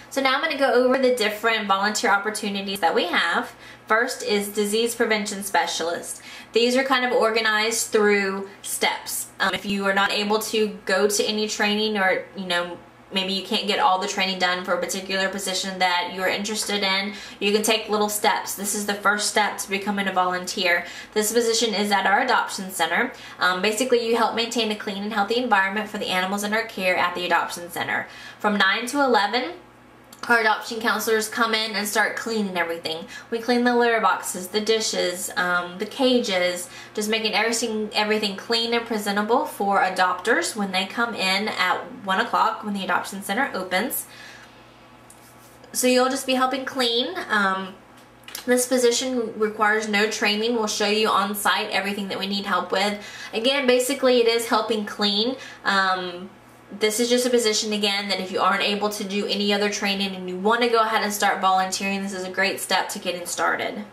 So now I'm going to go over the different volunteer opportunities that we have. First is Disease Prevention Specialist. These are kind of organized through steps. If you are not able to go to any training, or maybe you can't get all the training done for a particular position that you're interested in, you can take little steps. This is the first step to becoming a volunteer. This position is at our adoption center. Basically, you help maintain a clean and healthy environment for the animals in our care at the adoption center. From 9 to 11, our adoption counselors come in and start cleaning everything. We clean the litter boxes, the dishes, the cages, just making everything clean and presentable for adopters when they come in at 1 o'clock when the adoption center opens. So you'll just be helping clean. This position requires no training. We'll show you on site everything that we need help with. Again, basically it is helping clean. This is just a position, again, that if you aren't able to do any other training and you want to go ahead and start volunteering, this is a great step to getting started.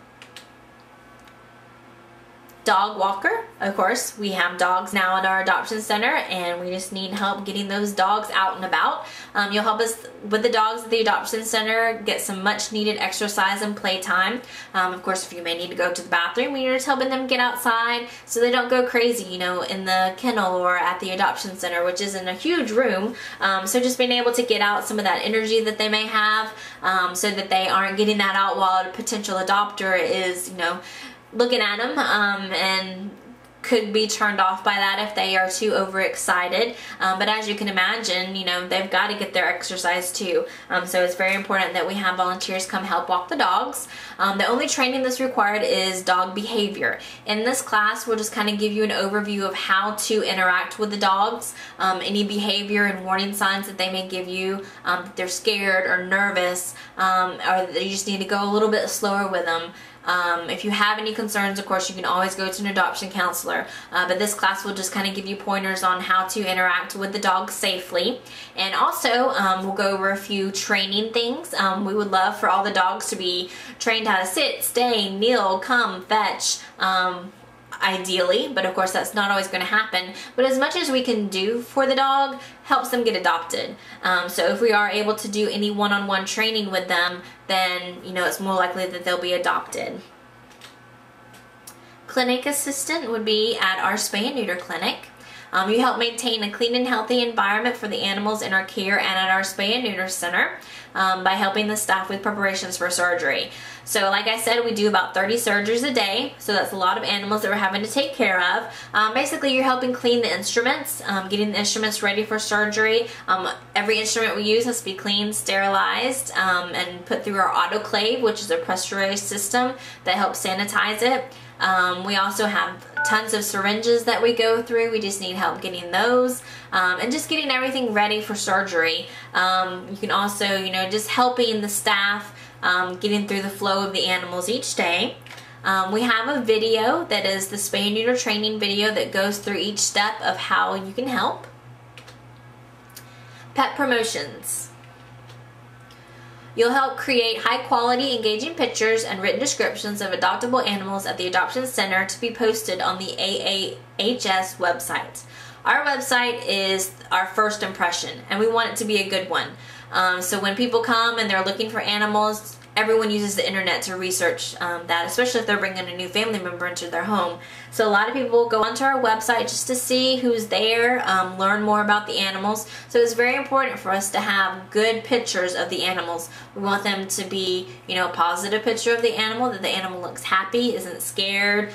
Dog walker. Of course, we have dogs now at our adoption center, and we just need help getting those dogs out and about. You'll help us with the dogs at the adoption center get some much needed exercise and playtime. Of course, if you may need to go to the bathroom, we're just helping them get outside so they don't go crazy, in the kennel or at the adoption center, which is in a huge room. So just being able to get out some of that energy that they may have, so that they aren't getting that out while a potential adopter is, looking at them and could be turned off by that if they are too overexcited. But as you can imagine, they've got to get their exercise too. So it's very important that we have volunteers come help walk the dogs. The only training that's required is dog behavior. In this class, we'll just kind of give you an overview of how to interact with the dogs, any behavior and warning signs that they may give you, that they're scared or nervous, or that you just need to go a little bit slower with them. If you have any concerns, of course, you can always go to an adoption counselor, but this class will just kind of give you pointers on how to interact with the dog safely. And also, we'll go over a few training things. We would love for all the dogs to be trained how to sit, stay, kneel, come, fetch, ideally, but of course that's not always going to happen. But as much as we can do for the dog helps them get adopted. So if we are able to do any one-on-one training with them, then it's more likely that they'll be adopted. Clinic assistant would be at our spay and neuter clinic. You help maintain a clean and healthy environment for the animals in our care and at our spay and neuter center by helping the staff with preparations for surgery. So like I said, we do about 30 surgeries a day, so that's a lot of animals that we're having to take care of. Basically, you're helping clean the instruments, getting the instruments ready for surgery. Every instrument we use has to be cleaned, sterilized, and put through our autoclave, which is a pressurized system that helps sanitize it. We also have tons of syringes that we go through. We just need help getting those, and just getting everything ready for surgery. You can also, just helping the staff getting through the flow of the animals each day. We have a video that is the spay and neuter training video that goes through each step of how you can help. Pet promotions. You'll help create high-quality, engaging pictures and written descriptions of adoptable animals at the adoption center to be posted on the AAHS website. Our website is our first impression, and we want it to be a good one. So when people come and they're looking for animals, everyone uses the internet to research that, especially if they're bringing a new family member into their home. So a lot of people go onto our website just to see who's there, learn more about the animals. So it's very important for us to have good pictures of the animals. We want them to be, a positive picture of the animal, that the animal looks happy, isn't scared,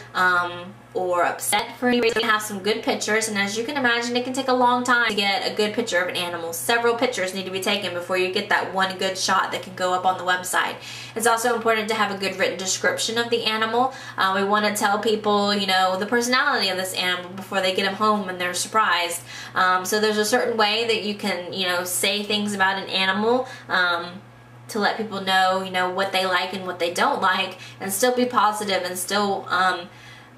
or upset for any reason. Have some good pictures, and as you can imagine, it can take a long time to get a good picture of an animal. Several pictures need to be taken before you get that one good shot that can go up on the website. It's also important to have a good written description of the animal. We want to tell people, the personality of this animal before they get them home and they're surprised. So there's a certain way that you can, say things about an animal, to let people know, what they like and what they don't like, and still be positive and still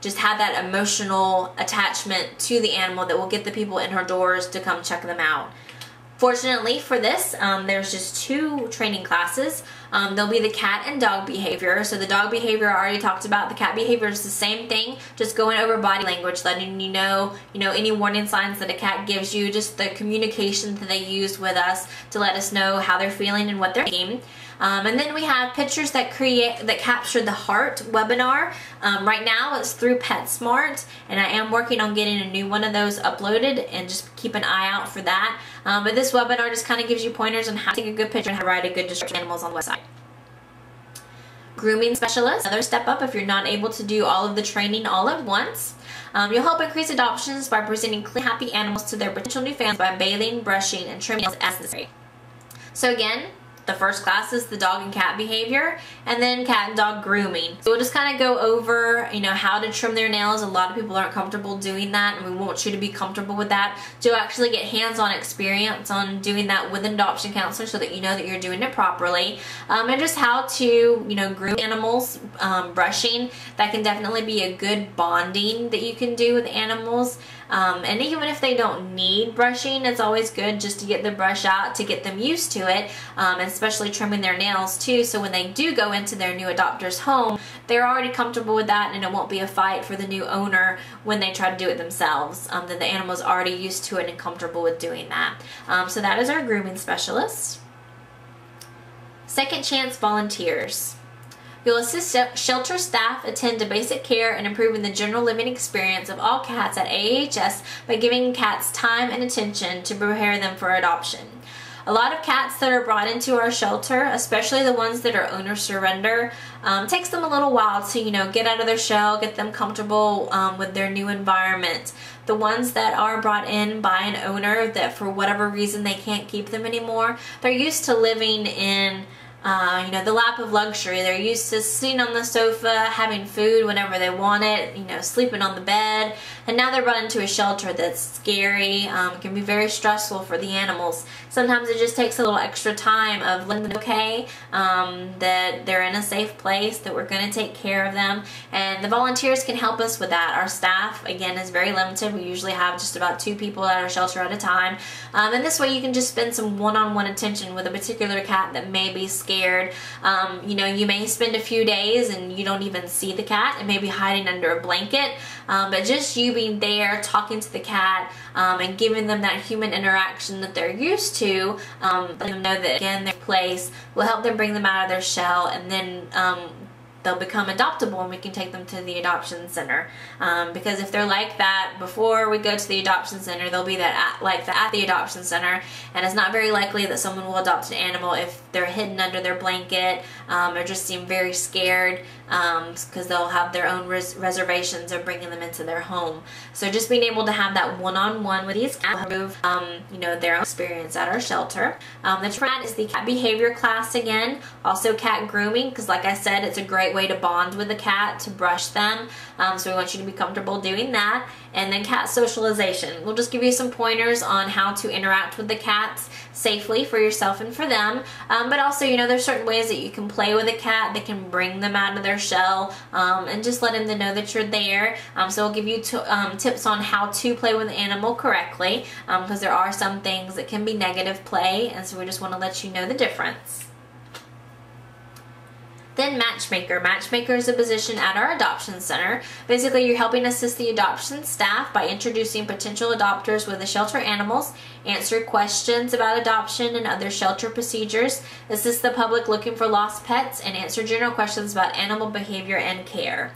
just have that emotional attachment to the animal that will get the people in her doors to come check them out. Fortunately for this, there's just 2 training classes. There'll be the cat and dog behavior. So the dog behavior I already talked about. The cat behavior is the same thing, just going over body language, letting you know any warning signs that a cat gives you, just the communication that they use with us to let us know how they're feeling and what they're thinking. And then we have pictures that capture the heart webinar. Right now it's through PetSmart, and I am working on getting a new one of those uploaded, and just keep an eye out for that. But this webinar just kind of gives you pointers on how to take a good picture and how to write a good description of animals on the website. Grooming specialist, another step up if you're not able to do all of the training all at once. You'll help increase adoptions by presenting clean, happy animals to their potential new fans by bathing, brushing, and trimming nails as necessary. So again, the first class is the dog and cat behavior, and then cat and dog grooming. So we'll just kind of go over, how to trim their nails. A lot of people aren't comfortable doing that, and we want you to be comfortable with that. To actually get hands-on experience on doing that with an adoption counselor, so that you know that you're doing it properly. And just how to, groom animals, brushing. That can definitely be a good bonding that you can do with animals. And even if they don't need brushing, it's always good just to get the brush out to get them used to it, and especially trimming their nails too, so when they do go into their new adopter's home, they're already comfortable with that, and it won't be a fight for the new owner when they try to do it themselves, that the animal's already used to it and comfortable with doing that. So that is our grooming specialist. Second chance volunteers. You'll assist shelter staff attend to basic care and improving the general living experience of all cats at AAHS by giving cats time and attention to prepare them for adoption. A lot of cats that are brought into our shelter, especially the ones that are owner surrender, takes them a little while to, get out of their shell, get them comfortable with their new environment. The ones that are brought in by an owner that for whatever reason they can't keep them anymore, they're used to living in the lap of luxury. They're used to sitting on the sofa, having food whenever they want it, sleeping on the bed, and now they're brought into a shelter that's scary, can be very stressful for the animals. Sometimes it just takes a little extra time of letting them know, okay, that they're in a safe place, that we're going to take care of them, and the volunteers can help us with that. Our staff, again, is very limited. We usually have just about 2 people at our shelter at a time, and this way you can just spend some one-on-one attention with a particular cat that may be scared. You may spend a few days and you don't even see the cat, and maybe hiding under a blanket, but just you being there, talking to the cat, and giving them that human interaction that they're used to, letting them know that, again, their place will help them bring them out of their shell, and then they'll become adoptable, and we can take them to the adoption center. Because if they're like that before we go to the adoption center, they'll be like that at the adoption center, and it's not very likely that someone will adopt an animal if they're hidden under their blanket, or just seem very scared, because they'll have their own reservations of bringing them into their home. So just being able to have that one-on-one with these cats will improve, their own experience at our shelter. The trend is the cat behavior class again, also cat grooming, because like I said, it's a great way to bond with the cat, to brush them, so we want you to be comfortable doing that. And then cat socialization. We'll just give you some pointers on how to interact with the cats safely for yourself and for them, but also, there's certain ways that you can play with a cat that can bring them out of their shell, and just letting them know that you're there. So we'll give you tips on how to play with an animal correctly, because there are some things that can be negative play, and so we just want to let you know the difference. Then matchmaker. Matchmaker is a position at our adoption center. Basically, you're helping assist the adoption staff by introducing potential adopters with the shelter animals, answer questions about adoption and other shelter procedures, assist the public looking for lost pets, and answer general questions about animal behavior and care.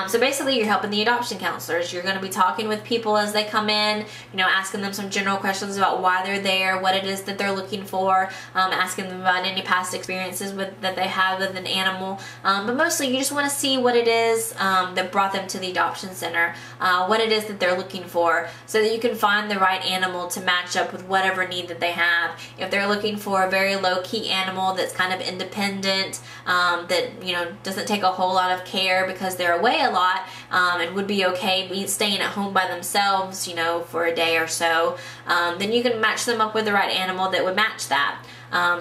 So basically, you're helping the adoption counselors. You're going to be talking with people as they come in, asking them some general questions about why they're there, what it is that they're looking for, asking them about any past experiences that they have with an animal. But mostly you just want to see what it is that brought them to the adoption center, what it is that they're looking for, so that you can find the right animal to match up with whatever need that they have. If they're looking for a very low-key animal that's kind of independent, that doesn't take a whole lot of care because they're away a lot, and would be okay staying at home by themselves, for a day or so, then you can match them up with the right animal that would match that.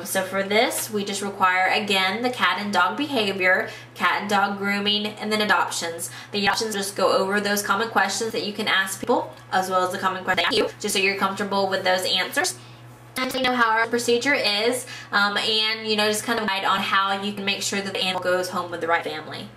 So for this, we just require, again, the cat and dog behavior, cat and dog grooming, and then adoptions. The adoptions just go over those common questions that you can ask people, as well as the common questions they ask you, just so you're comfortable with those answers. and you know how our procedure is, and you know, just kind of guide on how you can make sure that the animal goes home with the right family.